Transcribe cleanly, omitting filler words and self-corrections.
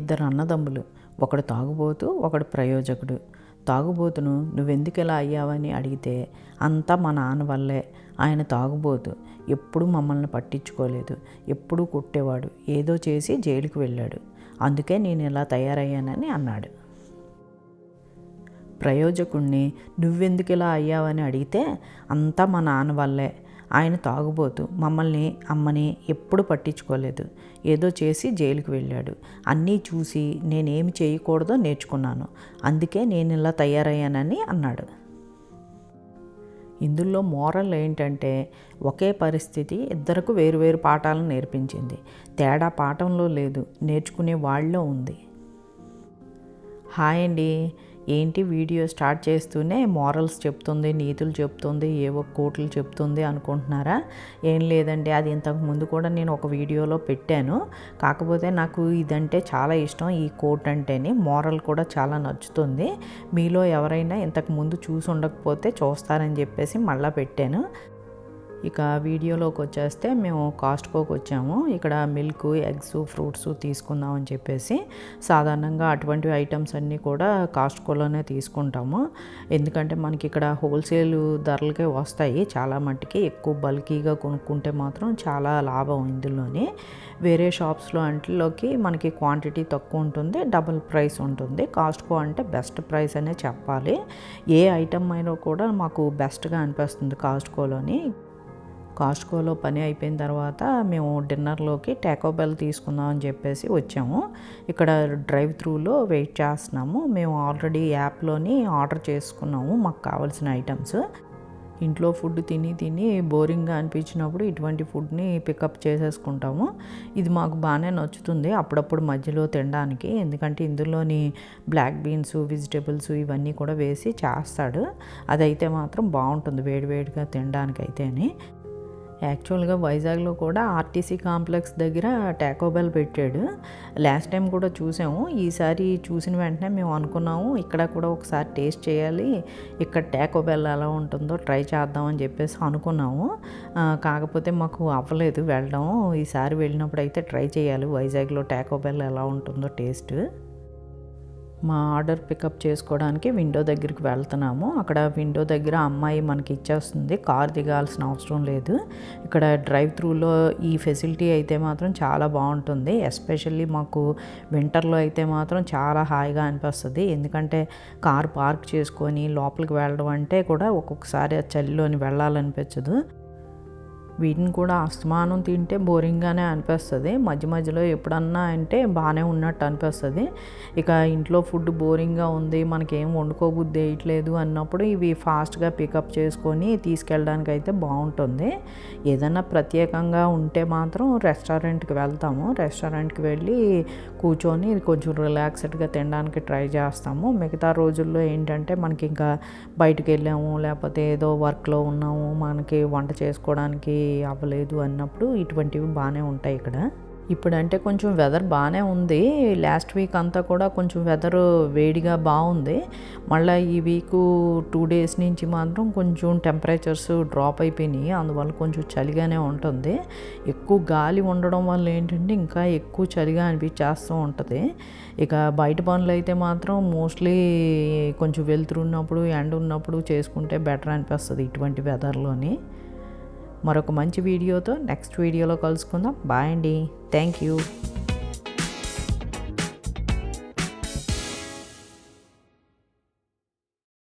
ఇద్దరు అన్నదమ్ములు, ఒకడు తాగుబోతు, ఒకడు ప్రయోజకుడు. తాగుబోతును నువ్వెందుకు ఇలా అయ్యావని అడిగితే, అంతా మా నాన్న వల్లే. ఆయన తాగుబోతు, ఎప్పుడూ మమ్మల్ని పట్టించుకోలేదు, ఎప్పుడూ కొట్టేవాడు, ఏదో చేసి జైలుకి వెళ్ళాడు, అందుకే నేను ఇలా తయారయ్యానని అన్నాడు. ప్రయోజకుడిని నువ్వెందుకు ఇలా అయ్యావని అడిగితే, అంతా మా నాన్న వల్లే. ఆయన తాగుబోతు, మమ్మల్ని అమ్మని ఎప్పుడు పట్టించుకోలేదు, ఏదో చేసి జైలుకి వెళ్ళాడు, అన్నీ చూసి నేనేమి చేయకూడదో నేర్చుకున్నాను, అందుకే నేను ఇలా తయారయ్యానని అన్నాడు. ఇందులో మోరల్ ఏంటంటే, ఒకే పరిస్థితి ఇద్దరికి వేరువేరు పాఠాలను నేర్పించింది. తేడా పాఠంలో లేదు, నేర్చుకునే వాళ్ళలో ఉంది. హాయ్ అండి. ఏంటి వీడియో స్టార్ట్ చేస్తూనే మోరల్స్ చెప్తుంది, నీతులు చెప్తుంది, ఏవో కోట్లు చెప్తుంది అనుకుంటున్నారా? ఏం లేదండి, అది ఇంతకు ముందు కూడా నేను ఒక వీడియోలో పెట్టాను. కాకపోతే నాకు ఇదంటే చాలా ఇష్టం, ఈ కోట్ అంటేనే. మోరల్ కూడా చాలా నచ్చుతుంది. మీలో ఎవరైనా ఇంతకు ముందు చూసి ఉండకపోతే చూస్తారని చెప్పేసి మళ్ళీ పెట్టాను. ఇక వీడియోలోకి వచ్చేస్తే మేము కాస్ట్కోకి వచ్చాము. ఇక్కడ మిల్క్, ఎగ్స్, ఫ్రూట్స్ తీసుకుందామని చెప్పేసి. సాధారణంగా అటువంటి ఐటమ్స్ అన్నీ కూడా కాస్ట్కోలోనే తీసుకుంటాము. ఎందుకంటే మనకి ఇక్కడ హోల్సేల్ ధరలకే వస్తాయి చాలా మట్టుకి. ఎక్కువ బల్కీగా కొనుక్కుంటే మాత్రం చాలా లాభం ఇందులోనే. వేరే షాప్స్లో అంట్లోకి మనకి క్వాంటిటీ తక్కువ ఉంటుంది, డబుల్ ప్రైస్ ఉంటుంది. కాస్ట్కో అంటే బెస్ట్ ప్రైస్ అనే చెప్పాలి. ఏ ఐటమ్ అయినా కూడా మాకు బెస్ట్గా అనిపిస్తుంది కాస్ట్కోలోని. కాస్ట్కోలో పని అయిపోయిన తర్వాత మేము డిన్నర్లోకి టాకో బెల్ తీసుకుందాం అని చెప్పేసి వచ్చాము. ఇక్కడ డ్రైవ్ త్రూలో వెయిట్ చేస్తున్నాము. మేము ఆల్రెడీ యాప్లోని ఆర్డర్ చేసుకున్నాము మాకు కావాల్సిన ఐటమ్స్. ఇంట్లో ఫుడ్ తిని బోరింగ్గా అనిపించినప్పుడు ఇటువంటి ఫుడ్ని పికప్ చేసేసుకుంటాము. ఇది మాకు బాగానే నచ్చుతుంది అప్పుడప్పుడు మధ్యలో తినడానికి. ఎందుకంటే ఇందులోని బ్లాక్ బీన్స్, వెజిటేబుల్స్ ఇవన్నీ కూడా వేసి చేస్తాడు. అదైతే మాత్రం బాగుంటుంది వేడివేడిగా తినడానికి అయితేనే. యాక్చువల్గా వైజాగ్లో కూడా ఆర్టీసీ కాంప్లెక్స్ దగ్గర టాకో బెల్ పెట్టాడు. లాస్ట్ టైం కూడా చూసాము. ఈసారి చూసిన వెంటనే మేము అనుకున్నాము ఇక్కడ కూడా ఒకసారి టేస్ట్ చేయాలి, ఇక్కడ టాకో బెల్ ఎలా ఉంటుందో ట్రై చేద్దామని చెప్పేసి అనుకున్నాము. కాకపోతే మాకు అవ్వలేదు వెళ్ళడం. ఈసారి వెళ్ళినప్పుడు అయితే ట్రై చేయాలి వైజాగ్లో టాకో బెల్ ఎలా ఉంటుందో టేస్ట్. మా ఆర్డర్ పికప్ చేసుకోవడానికి విండో దగ్గరికి వెళ్తున్నాము. అక్కడ విండో దగ్గర అమ్మాయి మనకి ఇచ్చేస్తుంది, కార్ దిగాల్సిన అవసరం లేదు. ఇక్కడ డ్రైవ్ త్రూలో ఈ ఫెసిలిటీ అయితే మాత్రం చాలా బాగుంటుంది. ఎస్పెషల్లీ మాకు వింటర్లో అయితే మాత్రం చాలా హాయిగా అనిపిస్తుంది. ఎందుకంటే కార్ పార్క్ చేసుకొని లోపలికి వెళ్ళడం అంటే కూడా ఒక్కొక్కసారి ఆ చలిలోని వెళ్ళాలనిపించదు. వీటిని కూడా అస్తమానం తింటే బోరింగ్గానే అనిపిస్తుంది. మధ్య మధ్యలో ఎప్పుడన్నా అంటే బాగానే ఉన్నట్టు అనిపిస్తుంది. ఇక ఇంట్లో ఫుడ్ బోరింగ్గా ఉంది, మనకేం వండుకోబుద్ధి వేయట్లేదు అన్నప్పుడు ఇవి ఫాస్ట్గా పికప్ చేసుకొని తీసుకెళ్ళడానికి అయితే బాగుంటుంది. ఏదైనా ప్రత్యేకంగా ఉంటే మాత్రం రెస్టారెంట్కి వెళ్తాము. రెస్టారెంట్కి వెళ్ళి కూర్చొని కొంచెం రిలాక్స్డ్గా తినడానికి ట్రై చేస్తాము. మిగతా రోజుల్లో ఏంటంటే మనకి ఇంకా బయటకు వెళ్ళాము, లేకపోతే ఏదో వర్క్లో ఉన్నాము, మనకి వంట చేసుకోవడానికి అవ్వలేదు అన్నప్పుడు ఇటువంటివి బాగానే ఉంటాయి ఇక్కడ. ఇప్పుడంటే కొంచెం వెదర్ బాగానే ఉంది. లాస్ట్ వీక్ అంతా కూడా కొంచెం వెదర్ వేడిగా బాగుంది. మళ్ళీ ఈ వీకు 2 days నుంచి మాత్రం కొంచెం టెంపరేచర్స్ డ్రాప్ అయిపోయినాయి. అందువల్ల కొంచెం చలిగానే ఉంటుంది. ఎక్కువ గాలి ఉండడం వల్ల ఏంటంటే ఇంకా ఎక్కువ చలిగా అనిపించేస్తూ ఉంటుంది. ఇక బయట పనులు అయితే మాత్రం మోస్ట్లీ కొంచెం వెళ్తున్నప్పుడు ఎండ ఉన్నప్పుడు చేసుకుంటే బెటర్ అనిపిస్తుంది ఇటువంటి వెదర్లోని. మరొక మంచి వీడియోతో నెక్స్ట్ వీడియోలో కలుసుకుందాం. బాయ్ అండి. Thank you.